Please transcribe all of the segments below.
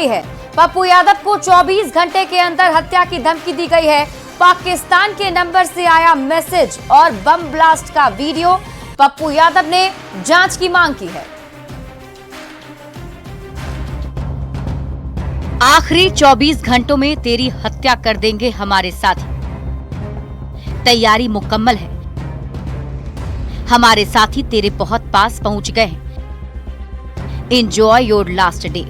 गई है। पप्पू यादव को 24 घंटे के अंदर हत्या की धमकी दी गई है। पाकिस्तान के नंबर से आया मैसेज और बम ब्लास्ट का वीडियो। पप्पू यादव ने जांच की मांग की है। आखिरी 24 घंटों में तेरी हत्या कर देंगे हमारे साथी। तैयारी मुकम्मल है। हमारे साथी तेरे बहुत पास पहुंच गए हैं। Enjoy your last day.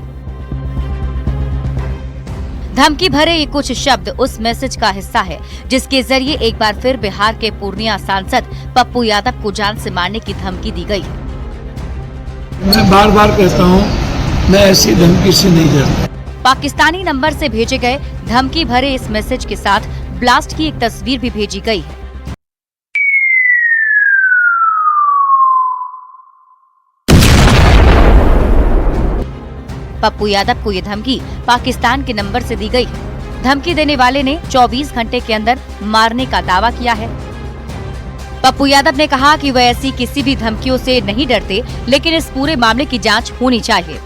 धमकी भरे ये कुछ शब्द उस मैसेज का हिस्सा है जिसके जरिए एक बार फिर बिहार के पूर्णिया सांसद पप्पू यादव को जान से मारने की धमकी दी गई है। मैं बार बार कहता हूं, मैं ऐसी धमकी से नहीं डरता। पाकिस्तानी नंबर से भेजे गए धमकी भरे इस मैसेज के साथ ब्लास्ट की एक तस्वीर भी भेजी गई है। पप्पू यादव को ये धमकी पाकिस्तान के नंबर से दी गई है। धमकी देने वाले ने 24 घंटे के अंदर मारने का दावा किया है। पप्पू यादव ने कहा कि वह ऐसी किसी भी धमकियों से नहीं डरते, लेकिन इस पूरे मामले की जांच होनी चाहिए।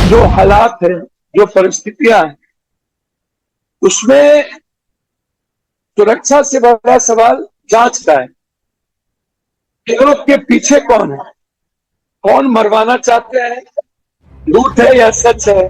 जो हालात है, जो परिस्थितियां हैं, उसमें सुरक्षा से बड़ा सवाल जांच का है। लोग के पीछे कौन है, कौन मरवाना चाहते हैं, झूठ है या सच है।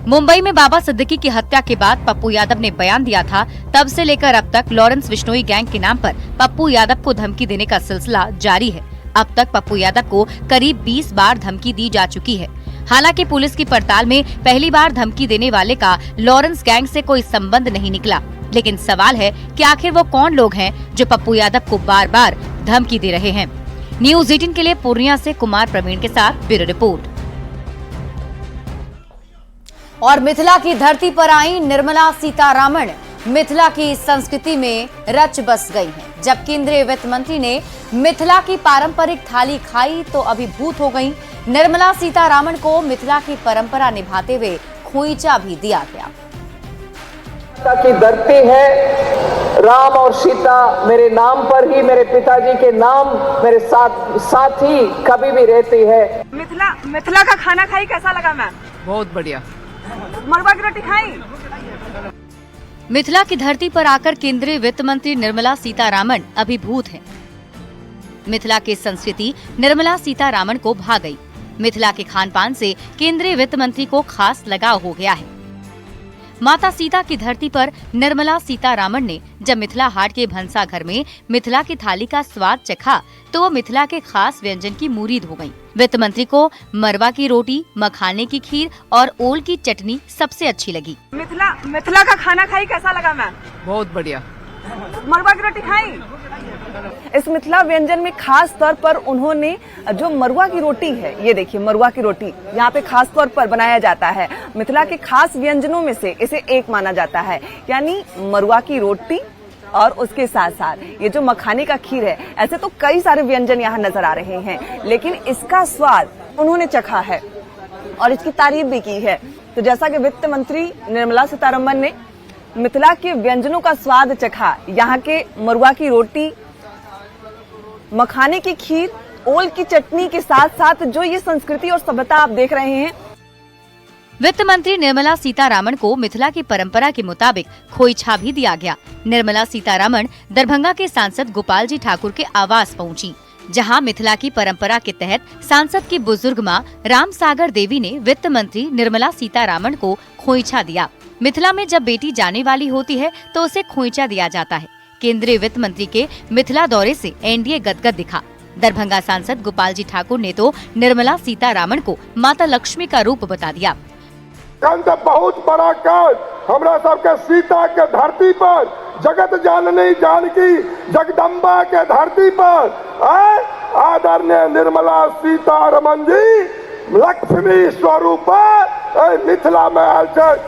मुंबई में बाबा सिद्दीकी की हत्या के बाद पप्पू यादव ने बयान दिया था। तब से लेकर अब तक लॉरेंस बिश्नोई गैंग के नाम पर पप्पू यादव को धमकी देने का सिलसिला जारी है। अब तक पप्पू यादव को करीब 20 बार धमकी दी जा चुकी है। हालांकि पुलिस की पड़ताल में पहली बार धमकी देने वाले का लॉरेंस गैंग से कोई संबंध नहीं निकला। लेकिन सवाल है कि आखिर वो कौन लोग हैं जो पप्पू यादव को बार बार धमकी दे रहे हैं। न्यूज़ 18 के लिए पूर्णिया से कुमार प्रवीण के साथ ब्यूरो रिपोर्ट। और मिथिला की धरती पर आई निर्मला सीतारामन मिथिला की संस्कृति में रच बस गई हैं। जब केंद्रीय वित्त मंत्री ने मिथिला की पारंपरिक थाली खाई तो अभिभूत हो गईं। निर्मला सीतारामन को मिथिला की परंपरा निभाते हुए खोइचा भी दिया गया। की धरती है, राम और सीता मेरे नाम पर ही, मेरे पिताजी के नाम मेरे साथ ही कभी भी रहती है। मिथिला का खाना खाई कैसा लगा मैम? बहुत बढ़िया। मड़वा की रोटी खाई? मिथिला की धरती पर आकर केंद्रीय वित्त मंत्री निर्मला सीतारामन अभिभूत हैं। मिथिला की संस्कृति निर्मला सीतारामन को भा गई। मिथिला के खान-पान से केंद्रीय वित्त मंत्री को खास लगाव हो गया है। माता सीता की धरती पर निर्मला सीतारामन ने जब मिथिला हाट के भंसा घर में मिथिला की थाली का स्वाद चखा तो वो मिथिला के खास व्यंजन की मुरीद हो गयी। वित्त मंत्री को मरवा की रोटी, मखाने की खीर और ओल की चटनी सबसे अच्छी लगी। मिथिला का खाना खाई कैसा लगा मैम? बहुत बढ़िया। मरवा की रोटी खाई? इस मिथिला व्यंजन में खास तौर पर उन्होंने जो मरुआ की रोटी है, ये देखिए मरुआ की रोटी यहाँ पे खास तौर पर बनाया जाता है। मिथिला के खास व्यंजनों में से इसे एक माना जाता है, यानी मरुआ की रोटी और उसके साथ साथ ये जो मखाने का खीर है। ऐसे तो कई सारे व्यंजन यहाँ नजर आ रहे हैं, लेकिन इसका स्वाद उन्होंने चखा है और इसकी तारीफ भी की है। तो जैसा कि वित्त मंत्री निर्मला सीतारमन ने मिथिला के व्यंजनों का स्वाद चखा, यहाँ के मरुआ की रोटी, मखाने की खीर, ओल की चटनी के साथ साथ जो ये संस्कृति और सभ्यता आप देख रहे हैं। वित्त मंत्री निर्मला सीतारामन को मिथिला की परंपरा के मुताबिक खोइछा भी दिया गया। निर्मला सीतारामन दरभंगा के सांसद गोपाल जी ठाकुर के आवास पहुंची, जहां मिथिला की परंपरा के तहत सांसद की बुजुर्ग मां राम सागर देवी ने वित्त मंत्री निर्मला सीतारामन को खोइछा दिया। मिथिला में जब बेटी जाने वाली होती है तो उसे खोइचा दिया जाता है। केंद्रीय वित्त मंत्री के मिथिला दौरे से एनडीए गदगद दिखा। दरभंगा सांसद गोपाल जी ठाकुर ने तो निर्मला सीतारामन को माता लक्ष्मी का रूप बता दिया। बहुत बड़ा काज हमरा सबके सीता के धरती पर, जगत जननी जानकी जगदम्बा के धरती पर आदरणीय निर्मला सीतारमन जी लक्ष्मी स्वरूप मिथिला में आयल।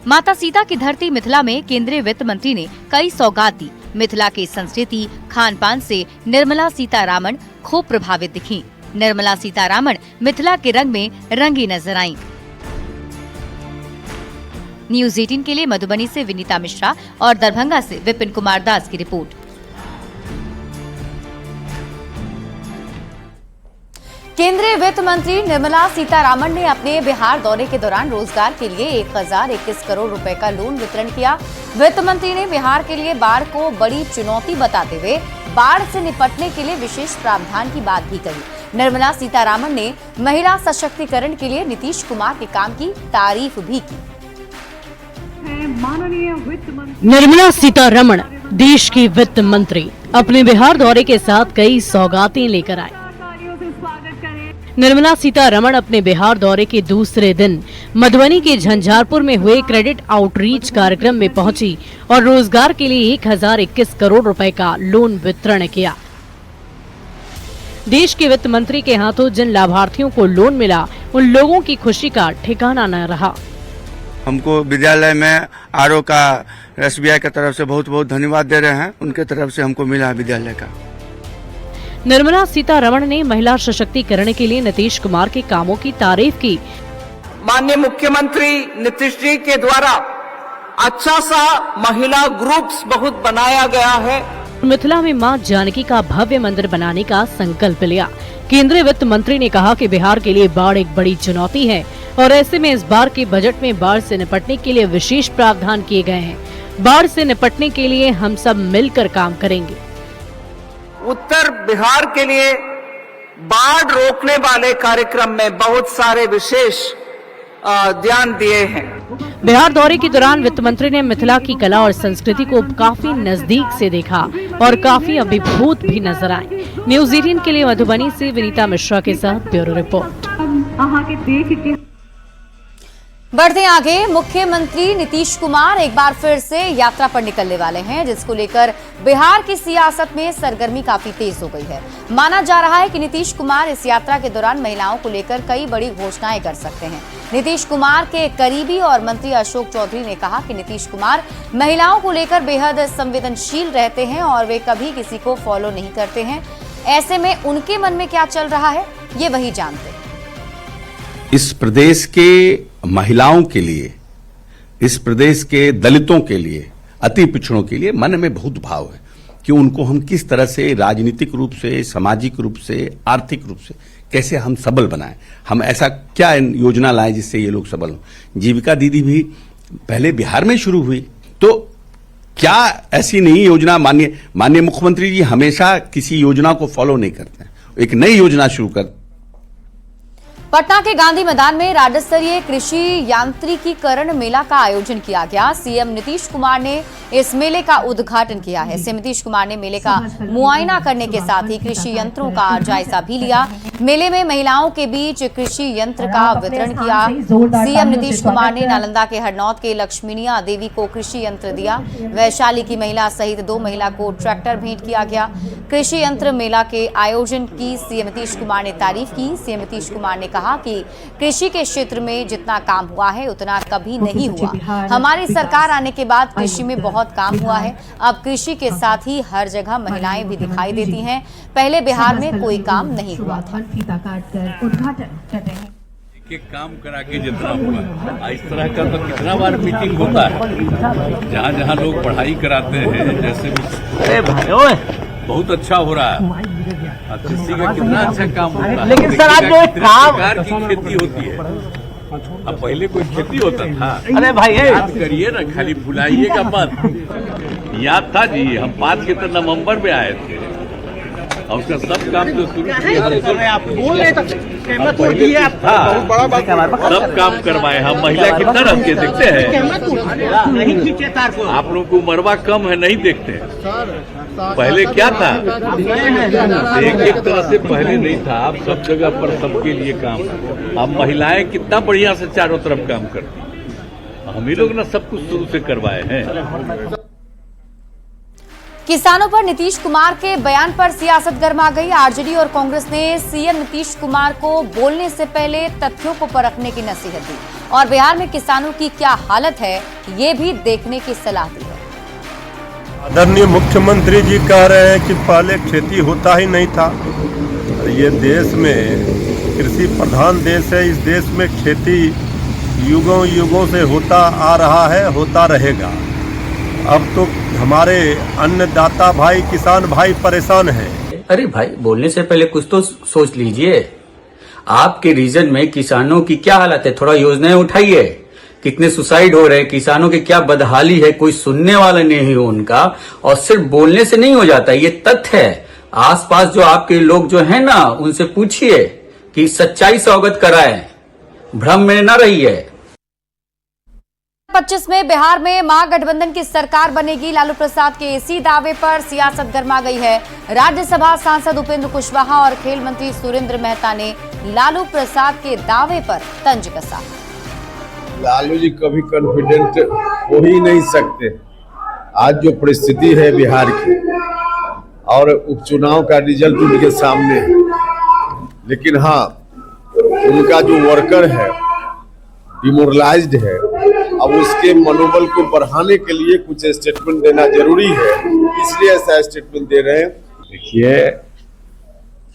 माता सीता की धरती मिथिला में केंद्रीय वित्त मंत्री ने कई सौगात दी। मिथिला की संस्कृति, खान-पान से निर्मला सीतारामन खूब प्रभावित दिखीं। निर्मला सीतारामन मिथिला के रंग में रंगी नजर आईं। न्यूज़ 18 के लिए मधुबनी से विनीता मिश्रा और दरभंगा से विपिन कुमार दास की रिपोर्ट। केंद्रीय वित्त मंत्री निर्मला सीतारामन ने अपने बिहार दौरे के दौरान रोजगार के लिए 1021 करोड़ रुपए का लोन वितरण किया। वित्त मंत्री ने बिहार के लिए बाढ़ को बड़ी चुनौती बताते हुए बाढ़ से निपटने के लिए विशेष प्रावधान की बात भी कही। निर्मला सीतारामन ने महिला सशक्तिकरण के लिए नीतीश कुमार के काम की तारीफ भी की। निर्मला सीतारमण देश की वित्त मंत्री अपने बिहार दौरे के साथ कई सौगातें लेकर आए। निर्मला सीतारमण अपने बिहार दौरे के दूसरे दिन मधुबनी के झंझारपुर में हुए क्रेडिट आउटरीच कार्यक्रम में पहुंची और रोजगार के लिए 1021 करोड़ रुपए का लोन वितरण किया। देश के वित्त मंत्री के हाथों जिन लाभार्थियों को लोन मिला, उन लोगों की खुशी का ठिकाना न रहा। हमको विद्यालय में आरओ का SBI की तरफ से बहुत बहुत धन्यवाद दे रहे हैं। उनके तरफ से हमको मिला विद्यालय का। निर्मला सीतारमण ने महिला सशक्तिकरण के लिए नीतीश कुमार के कामों की तारीफ की। माननीय मुख्यमंत्री नीतीश जी के द्वारा अच्छा सा महिला ग्रुप्स बहुत बनाया गया है। मिथिला में मां जानकी का भव्य मंदिर बनाने का संकल्प लिया। केंद्रीय वित्त मंत्री ने कहा कि बिहार के लिए बाढ़ एक बड़ी चुनौती है और ऐसे में इस बार के बजट में बाढ़ से निपटने के लिए विशेष प्रावधान किए गए हैं। बाढ़ से निपटने के लिए हम सब मिलकर काम करेंगे। उत्तर बिहार के लिए बाढ़ रोकने वाले कार्यक्रम में बहुत सारे विशेष ध्यान दिए हैं। बिहार दौरे के दौरान वित्त मंत्री ने मिथिला की कला और संस्कृति को काफी नजदीक से देखा और काफी अभिभूत भी नजर आए। न्यूज 18 के लिए मधुबनी से विनीता मिश्रा के साथ ब्यूरो रिपोर्ट। बढ़ते आगे, मुख्यमंत्री नीतीश कुमार एक बार फिर से यात्रा पर निकलने वाले हैं, जिसको लेकर बिहार की सियासत में सरगर्मी काफी तेज हो गई है। माना जा रहा है कि नीतीश कुमार इस यात्रा के दौरान महिलाओं को लेकर कई बड़ी घोषणाएं कर सकते हैं। नीतीश कुमार के करीबी और मंत्री अशोक चौधरी ने कहा कि नीतीश कुमार महिलाओं को लेकर बेहद संवेदनशील रहते हैं और वे कभी किसी को फॉलो नहीं करते हैं। ऐसे में उनके मन में क्या चल रहा है, ये वही जानते हैं। इस प्रदेश के महिलाओं के लिए, इस प्रदेश के दलितों के लिए, अति पिछड़ों के लिए मन में बहुत भाव है कि उनको हम किस तरह से राजनीतिक रूप से, सामाजिक रूप से, आर्थिक रूप से कैसे हम सबल बनाएं। हम ऐसा क्या योजना लाएं जिससे ये लोग सबल हों। जीविका दीदी भी पहले बिहार में शुरू हुई, तो क्या ऐसी नई योजना माननीय मुख्यमंत्री जी हमेशा किसी योजना को फॉलो नहीं करते हैं, एक नई योजना शुरू करते। पटना के गांधी मैदान में राज्य स्तरीय कृषि यांत्रिकीकरण मेला का आयोजन किया गया। सीएम नीतीश कुमार ने इस मेले का उद्घाटन किया है। सीएम नीतीश कुमार ने मेले का मुआयना करने के साथ ही कृषि यंत्रों का जायजा भी लिया। मेले में महिलाओं के बीच कृषि यंत्र का वितरण किया। सीएम नीतीश कुमार ने नालंदा के हरनौत के लक्ष्मीनिया देवी को कृषि यंत्र दिया। वैशाली की महिला सहित 2 महिला को ट्रैक्टर भेंट किया गया। कृषि यंत्र मेला के आयोजन की सीएम नीतीश कुमार ने तारीफ की। सीएम नीतीश कुमार ने कहा कि कृषि के क्षेत्र में जितना काम हुआ है उतना कभी नहीं हुआ। हमारी सरकार आने के बाद कृषि में बहुत काम हुआ है। अब कृषि के साथ ही हर जगह महिलाएं भी दिखाई देती हैं। पहले बिहार में कोई काम नहीं हुआ था। एक काम करा के जितना हुआ, इस तरह का तो कितना बार मीटिंग होता है जहाँ जहाँ लोग पढ़ाई कराते हैं। जैसे अरे भाई बहुत अच्छा हो रहा है, कृषि का कितना अच्छा काम होता है। लेकिन सर आज जो प्रकार की खेती होती है, अब पहले कोई खेती होता था। अरे भाई याद करिए ना, खाली भुलाइएगा मत। याद था जी, हम 5 के नवंबर में आए थे और उसका सब काम तो शुरू किया। आप बोल रहे सब काम करवाए। हम महिला कितना रह के देखते हैं। आप लोगों को मरवा कम है, नहीं देखते। पहले क्या था, एक तरह से पहले नहीं था। अब सब जगह पर सबके लिए काम। अब महिलाएं कितना बढ़िया से चारों तरफ काम करती। हम ही लोग ना सब कुछ शुरू से करवाए हैं। किसानों पर नीतीश कुमार के बयान पर सियासत गर्मा गई। आरजेडी और कांग्रेस ने सीएम नीतीश कुमार को बोलने से पहले तथ्यों को परखने की नसीहत दी और बिहार में किसानों की क्या हालत है ये भी देखने की सलाह दी है। आदरणीय मुख्यमंत्री जी कह रहे हैं कि पहले खेती होता ही नहीं था। ये देश में कृषि प्रधान देश है। इस देश में खेती युगों युगों से होता आ रहा है, होता रहेगा। अब तो हमारे अन्नदाता भाई, किसान भाई परेशान हैं। अरे भाई, बोलने से पहले कुछ तो सोच लीजिए। आपके रीजन में किसानों की क्या हालत है, थोड़ा योजनाएं उठाइए। कितने सुसाइड हो रहे हैं, किसानों की क्या बदहाली है, कोई सुनने वाला नहीं हो उनका। और सिर्फ बोलने से नहीं हो जाता, ये तथ्य है। आसपास जो आपके लोग जो है ना, उनसे पूछिए कि सच्चाई से अवगत कराएं, भ्रम में न रहिए। 25 में बिहार में महागठबंधन की सरकार बनेगी। लालू प्रसाद के इसी दावे पर सियासत गर्मा गई है। राज्यसभा सांसद उपेंद्र कुशवाहा और खेल मंत्री सुरेंद्र मेहता ने लालू प्रसाद के दावे पर तंज कसा। लालू जी कभी कॉन्फिडेंट हो ही नहीं सकते। आज जो परिस्थिति है बिहार की और उपचुनाव का रिजल्ट उनके सामने है, लेकिन हाँ, उनका जो वर्कर है डिमोरलाइज्ड है। अब उसके मनोबल को बढ़ाने के लिए कुछ स्टेटमेंट देना जरूरी है, इसलिए ऐसा स्टेटमेंट दे रहे हैं। देखिए,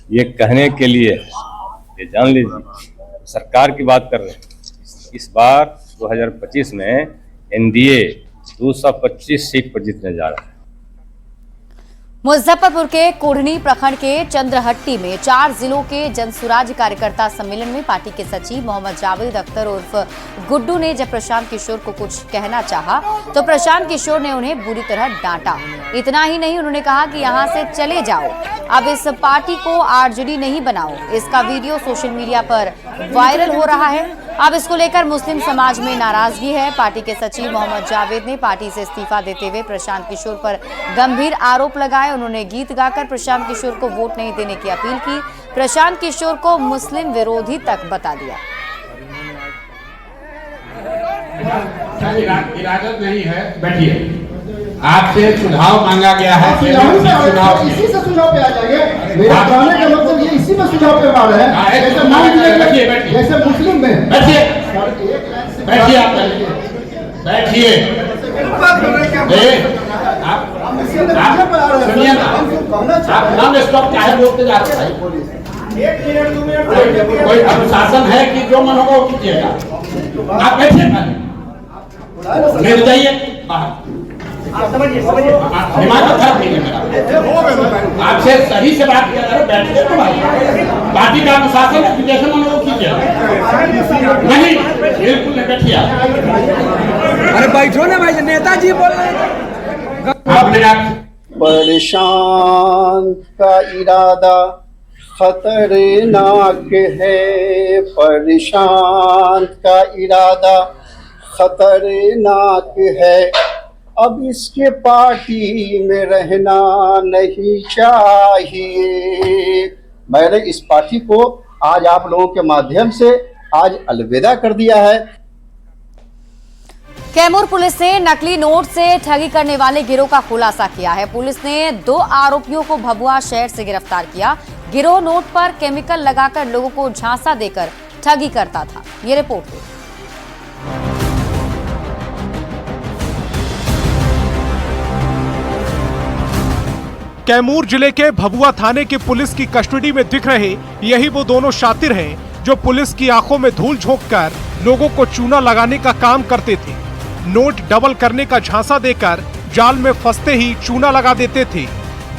ये कहने के लिए ये जान लीजिए सरकार की बात कर रहे हैं। इस बार 2025 में एनडीए 225 सीट पर जीतने जा रहा है। मुजफ्फरपुर के कोढ़नी प्रखंड के चंद्रहट्टी में 4 जिलों के जनसुराज कार्यकर्ता सम्मेलन में पार्टी के सचिव मोहम्मद जावेद अख्तर उर्फ गुड्डू ने जब प्रशांत किशोर को कुछ कहना चाहा तो प्रशांत किशोर ने उन्हें बुरी तरह डांटा। इतना ही नहीं, उन्होंने कहा कि यहां से चले जाओ, अब इस पार्टी को आरजेडी नहीं बनाओ। इसका वीडियो सोशल मीडिया पर वायरल हो रहा है। अब इसको लेकर मुस्लिम समाज में नाराजगी है। पार्टी के सचिव मोहम्मद जावेद ने पार्टी से इस्तीफा देते हुए प्रशांत किशोर पर गंभीर आरोप लगाए। उन्होंने गीत गाकर प्रशांत किशोर को वोट नहीं देने की अपील की। प्रशांत किशोर को मुस्लिम विरोधी तक बता दिया। इरादत नहीं है, बैठिए। आपसे सुझाव मांगा गया है। इसी से सुझाव पे आ जाएंगे। मेरा कहने का मतलब ये इसी में सुझाव पे आ रहा है। जैसे मुस्लिम में बैठिए, बैठिए, आप बैठिए। सुनिए ना, आप नाम स्टॉप चाहे बोलते जा रहे हैं। कोई अनुशासन है कि जो मन होगा वो कीजिएगा। आप बैठिए, नहीं जाइए बाहर। दिमाग खराब नहीं है मेरा। आपसे सही से बात किया जा रहा है, बैठिए तो भाई। पार्टी का अनुशासन है, जैसे मन हो कीजिए। नहीं, बिल्कुल नहीं, बैठिए। अरे बैठो ना भाई, नेताजी बोल रहे हैं। परेशान का इरादा खतरनाक है, परेशान का इरादा खतरनाक है, अब इसके पार्टी में रहना नहीं चाहिए। मैंने इस पार्टी को आज आप लोगों के माध्यम से आज अलविदा कर दिया है। कैमूर पुलिस ने नकली नोट से ठगी करने वाले गिरोह का खुलासा किया है। पुलिस ने 2 आरोपियों को भभुआ शहर से गिरफ्तार किया। गिरोह नोट पर केमिकल लगाकर लोगों को झांसा देकर ठगी करता था। ये रिपोर्ट है। कैमूर जिले के भभुआ थाने के पुलिस की कस्टडी में दिख रहे यही वो दोनों शातिर हैं जो पुलिस की आंखों में धूल झोंककर लोगों को चूना लगाने का काम करते थे। नोट डबल करने का झांसा देकर जाल में फंसते ही चूना लगा देते थे।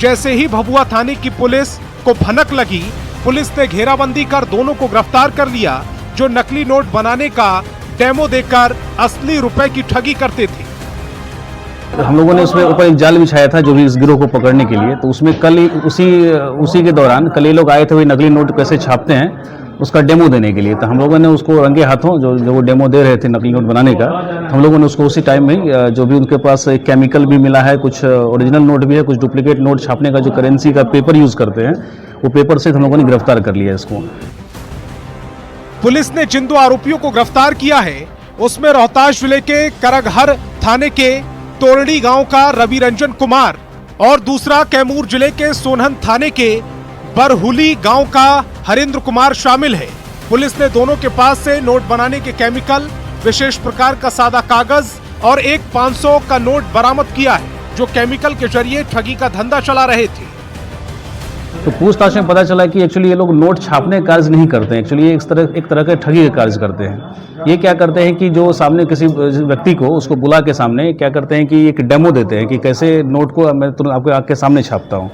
जैसे ही भभुआ थाने की पुलिस को भनक लगी, पुलिस ने घेराबंदी कर दोनों को गिरफ्तार कर लिया, जो नकली नोट बनाने का डेमो देकर असली रुपए की ठगी करते थे। हम लोगों ने उसमें ऊपर एक जाल बिछाया था जो भी इस गिरोह को पकड़ने के लिए। तो उसमें कल उसी के दौरान कल ये लोग आए थे, वही नकली नोट कैसे छापते हैं उसका डेमो देने के लिए। तो हम लोगों ने उसको रंगे हाथों जो वो डेमो दे रहे थे नकली नोट बनाने का, तो हम लोगों ने उसको उसी टाइम में जो भी उनके पास एक केमिकल भी मिला है, कुछ ओरिजिनल नोट भी है, कुछ डुप्लीकेट नोट छापने का जो करेंसी का पेपर यूज करते हैं, वो पेपर से हम लोगों ने गिरफ्तार कर लिया इसको। पुलिस ने जिन 2 आरोपियों को गिरफ्तार किया है उसमें रोहतास जिले के करगहर थाने के तोरड़ी गांव का रवि रंजन कुमार और दूसरा कैमूर जिले के सोनहन थाने के बरहुली गांव का हरेंद्र कुमार शामिल है। पुलिस ने दोनों के पास से नोट बनाने के केमिकल, विशेष प्रकार का सादा कागज और एक 500 का नोट बरामद किया है, जो केमिकल के जरिए ठगी का धंधा चला रहे थे। तो पूछताछ में पता चला कि एक्चुअली ये लोग नोट छापने का कार्य नहीं करते हैं, एक्चुअली एक तरह के ठगी का कार्य करते हैं। ये क्या करते हैं कि जो सामने किसी व्यक्ति को उसको बुला के सामने क्या करते हैं कि एक डेमो देते हैं कि कैसे नोट को मैं तुरंत आपके सामने छापता हूँ।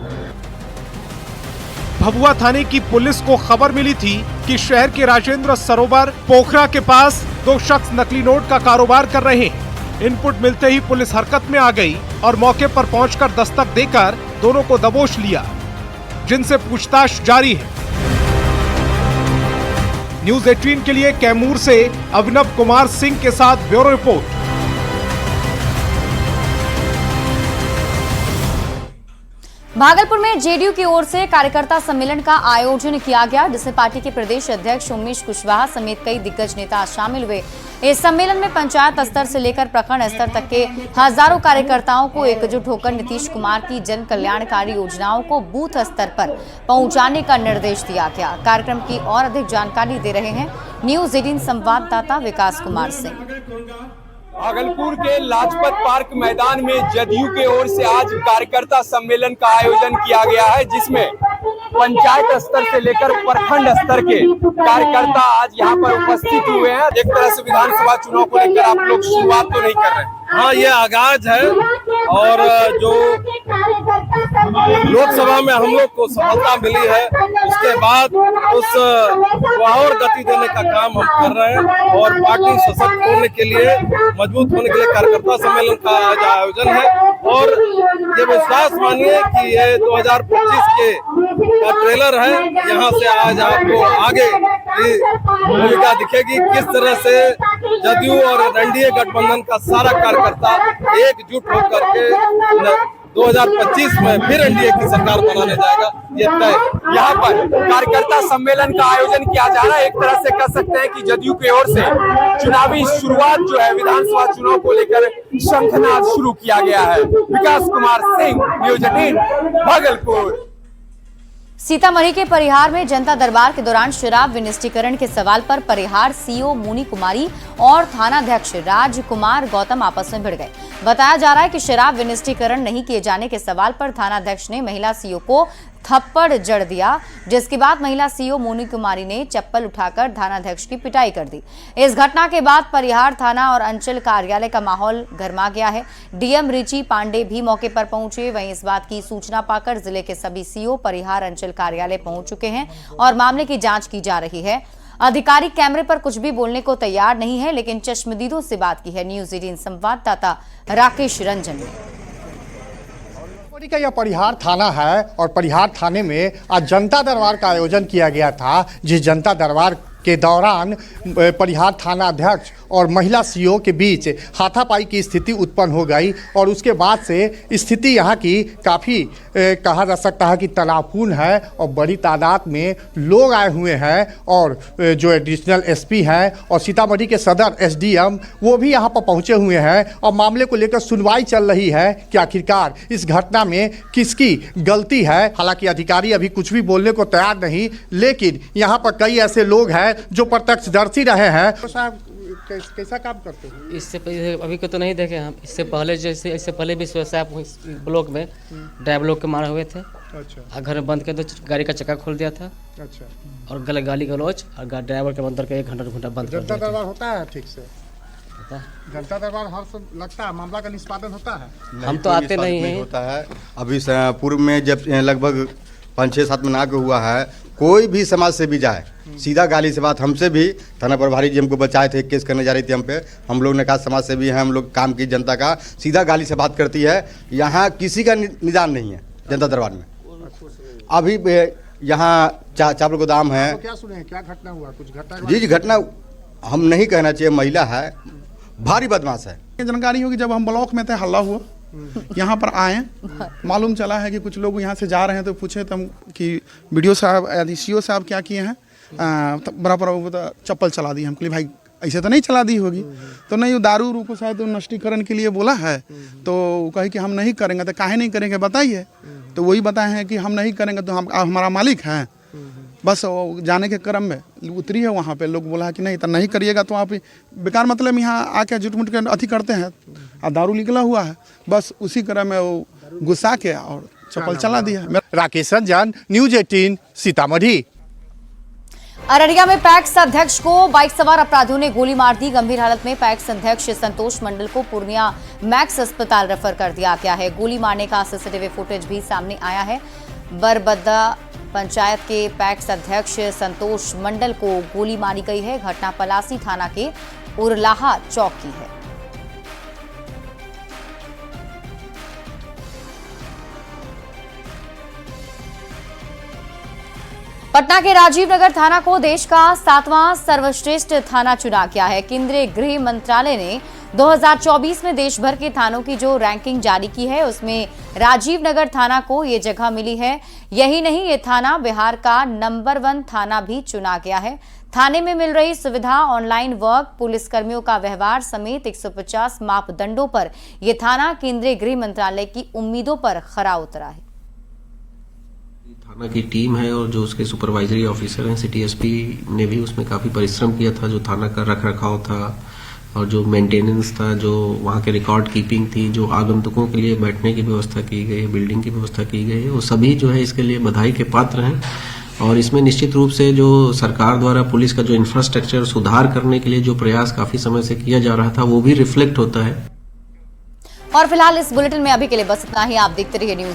भभुआ थाने की पुलिस को खबर मिली थी कि शहर के राजेंद्र सरोवर पोखरा के पास 2 शख्स नकली नोट का कारोबार कर रहे हैं। इनपुट मिलते ही पुलिस हरकत में आ गई और मौके पर पहुंचकर दस्तक देकर दोनों को दबोच लिया, जिनसे पूछताछ जारी है। न्यूज 18 के लिए कैमूर से अभिनव कुमार सिंह के साथ ब्यूरो रिपोर्ट। भागलपुर में जेडीयू की ओर से कार्यकर्ता सम्मेलन का आयोजन किया गया, जिसमें पार्टी के प्रदेश अध्यक्ष उमेश कुशवाहा समेत कई दिग्गज नेता शामिल हुए। इस सम्मेलन में पंचायत स्तर से लेकर प्रखंड स्तर तक के हजारों कार्यकर्ताओं को एकजुट होकर नीतीश कुमार की जन कल्याणकारी योजनाओं को बूथ स्तर पर पहुंचाने का निर्देश दिया गया। कार्यक्रम की और अधिक जानकारी दे रहे हैं न्यूज 18 संवाददाता विकास कुमार सिंह। भागलपुर के लाजपत पार्क मैदान में जदयू के ओर से आज कार्यकर्ता सम्मेलन का आयोजन किया गया है, जिसमें पंचायत स्तर से लेकर प्रखंड स्तर के कार्यकर्ता आज यहाँ पर उपस्थित हुए हैं। एक तरह से विधानसभा चुनाव को लेकर आप लोग शुरुआत तो नहीं कर रहे हैं? हाँ, ये आगाज है और जो लोकसभा में हम लोग को सफलता मिली है, उसके बाद उस और गति देने का काम हम कर रहे हैं और पार्टी सशक्त होने के लिए, मजबूत होने के लिए कार्यकर्ता सम्मेलन का आज आयोजन है। और ये विश्वास मानिए कि ये 2025 के ट्रेलर है। यहाँ से आज आपको आगे की भूमिका दिखेगी, किस तरह से जदयू और एनडीए गठबंधन का सारा कार्यकर्ता एकजुट होकर के 2025 में फिर एनडीए की सरकार बनाने जाएगा, ये तय। यहाँ पर कार्यकर्ता सम्मेलन का आयोजन किया जा रहा है। एक तरह से कह सकते हैं कि जदयू की ओर से चुनावी शुरुआत जो है विधानसभा चुनाव को लेकर शंखनाद शुरू किया गया है। विकास कुमार सिंह, न्यूज 18 भागलपुर। सीतामढ़ी के परिहार में जनता दरबार के दौरान शराब विनिष्टीकरण के सवाल पर परिहार सीओ मुनी कुमारी और थानाध्यक्ष राजकुमार गौतम आपस में भिड़ गए। बताया जा रहा है कि शराब विनिष्टीकरण नहीं किए जाने के सवाल पर थानाध्यक्ष ने महिला सीओ को थप्पड़ जड़ दिया, जिसके बाद महिला सीओ मुनी कुमारी ने चप्पल उठाकर थानाध्यक्ष की पिटाई कर दी। इस घटना के बाद परिहार थाना और अंचल कार्यालय का माहौल गर्मा गया है। डीएम रिची पांडे भी मौके पर पहुंचे। वहीं इस बात की सूचना पाकर जिले के सभी सीओ परिहार अंचल कार्यालय पहुंच चुके हैं और मामले की जांच की जा रही है। अधिकारी कैमरे पर कुछ भी बोलने को तैयार नहीं है, लेकिन चश्मदीदों से बात की है न्यूज 18 संवाददाता राकेश रंजन ने। का यह परिहार थाना है और परिहार थाने में आज जनता दरबार का आयोजन किया गया था, जिस जनता दरबार के दौरान परिहार थाना अध्यक्ष और महिला सीओ के बीच हाथापाई की स्थिति उत्पन्न हो गई और उसके बाद से स्थिति यहाँ की काफ़ी कहा जा सकता है कि तनावपूर्ण है और बड़ी तादाद में लोग आए हुए हैं और जो एडिशनल एसपी हैं और सीतामढ़ी के सदर एसडीएम वो भी यहाँ पर पहुँचे हुए हैं और मामले को लेकर सुनवाई चल रही है कि आखिरकार इस घटना में किसकी गलती है। हालांकि अधिकारी अभी कुछ भी बोलने को तैयार नहीं, लेकिन यहाँ पर कई ऐसे लोग हैं जो प्रत्यक्षदर्शी रहे हैं। कैसा काम करते हैं? इससे अभी को तो नहीं देखे हम, इससे पहले जैसे इससे पहले भी ब्लॉक में ड्राइवर लोग के मारे हुए थे। अच्छा। घर में बंद कर दो, गाड़ी का चक्का खोल दिया था। अच्छा। और गाली गलौज और ड्राइवर के अंदर के 1 घंटा बंद कर दिया। जनता दरबार होता है ठीक से? जनता दरबार हर लगता है मामला का निष्पादन होता है? हम तो आते नहीं है। होता है अभी पूर्व में जब लगभग 5-6-7 महीना के हुआ है, कोई भी समाज से भी जाए सीधा गाली से बात। हमसे भी थाना प्रभारी जी हमको बचाए थे, केस करने जा रही थी हम पे। हम लोग ने कहा समाज से भी हैं हम लोग, काम की जनता का सीधा गाली से बात करती है। यहाँ किसी का निदान नहीं है जनता दरबार में। अभी यहाँ चावल गोदाम है। तो क्या सुने, क्या घटना हुआ? कुछ घटना? जी घटना हम नहीं कहना चाहिए, महिला है, भारी बदमाश है। जानकारी होगी जब हम ब्लॉक में थे, हल्ला हुआ, यहाँ पर आए, मालूम चला है कि कुछ लोग यहाँ से जा रहे हैं, तो पूछे तो हम कि वीडियो साहब यानी सीओ साहब क्या किए हैं, बराबर तो चप्पल चला दी। हम कहली भाई ऐसे तो नहीं चला दी होगी, तो नहीं दारू उरू को शायद नष्टीकरण के लिए बोला है, तो कहे कि हम नहीं करेंगे। तो काहे नहीं करेंगे बताइए, तो वही बताए हैं कि हम नहीं करेंगे तो हम हमारा मालिक हैं। बस जाने के क्रम में उतरी है वहाँ पे, लोग बोला है कि नहीं तो नहीं करिएगा तो आप बेकार मतलब यहाँ आके जुटमुट के अथी करते हैं और दारू निकला हुआ है। बस उसी क्रम में वो गुस्सा के और चप्पल चला दिया। राकेश रंजन, न्यूज 18 सीतामढ़ी। अररिया में पैक्स अध्यक्ष को बाइक सवार अपराधियों ने गोली मार दी। गंभीर हालत में पैक्स अध्यक्ष संतोष मंडल को पूर्णिया मैक्स अस्पताल रेफर कर दिया गया है। गोली मारने का सीसीटीवी फुटेज भी सामने आया है। बरबद्दा पंचायत के पैक्स अध्यक्ष संतोष मंडल को गोली मारी गई है। घटना पलासी थाना के उरलाहा चौक की है। पटना के राजीव नगर थाना को देश का 7वां सर्वश्रेष्ठ थाना चुना गया है। केंद्रीय गृह मंत्रालय ने 2024 में देश भर के थानों की जो रैंकिंग जारी की है उसमें राजीव नगर थाना को ये जगह मिली है। यही नहीं, ये थाना बिहार का नंबर 1 थाना भी चुना गया है। थाने में मिल रही सुविधा, ऑनलाइन वर्क, पुलिसकर्मियों का व्यवहार समेत 150 मापदंडों पर यह थाना केंद्रीय गृह मंत्रालय की उम्मीदों पर खरा उतरा है। थाना की टीम है और जो उसके सुपरवाइजरी ऑफिसर हैं, सिटी एसपी ने भी उसमें काफी परिश्रम किया था। जो थाना का रख रखाव था और जो मेंटेनेंस था, जो वहाँ के रिकॉर्ड कीपिंग थी, जो आगंतुकों के लिए बैठने की व्यवस्था की गई है, बिल्डिंग की व्यवस्था की गई है, वो सभी जो है इसके लिए बधाई के पात्र हैं। और इसमें निश्चित रूप से जो सरकार द्वारा पुलिस का जो इंफ्रास्ट्रक्चर सुधार करने के लिए जो प्रयास काफी समय से किया जा रहा था वो भी रिफ्लेक्ट होता है। और फिलहाल इस बुलेटिन में अभी के लिए बस इतना ही। आप देखते रहिए न्यूज।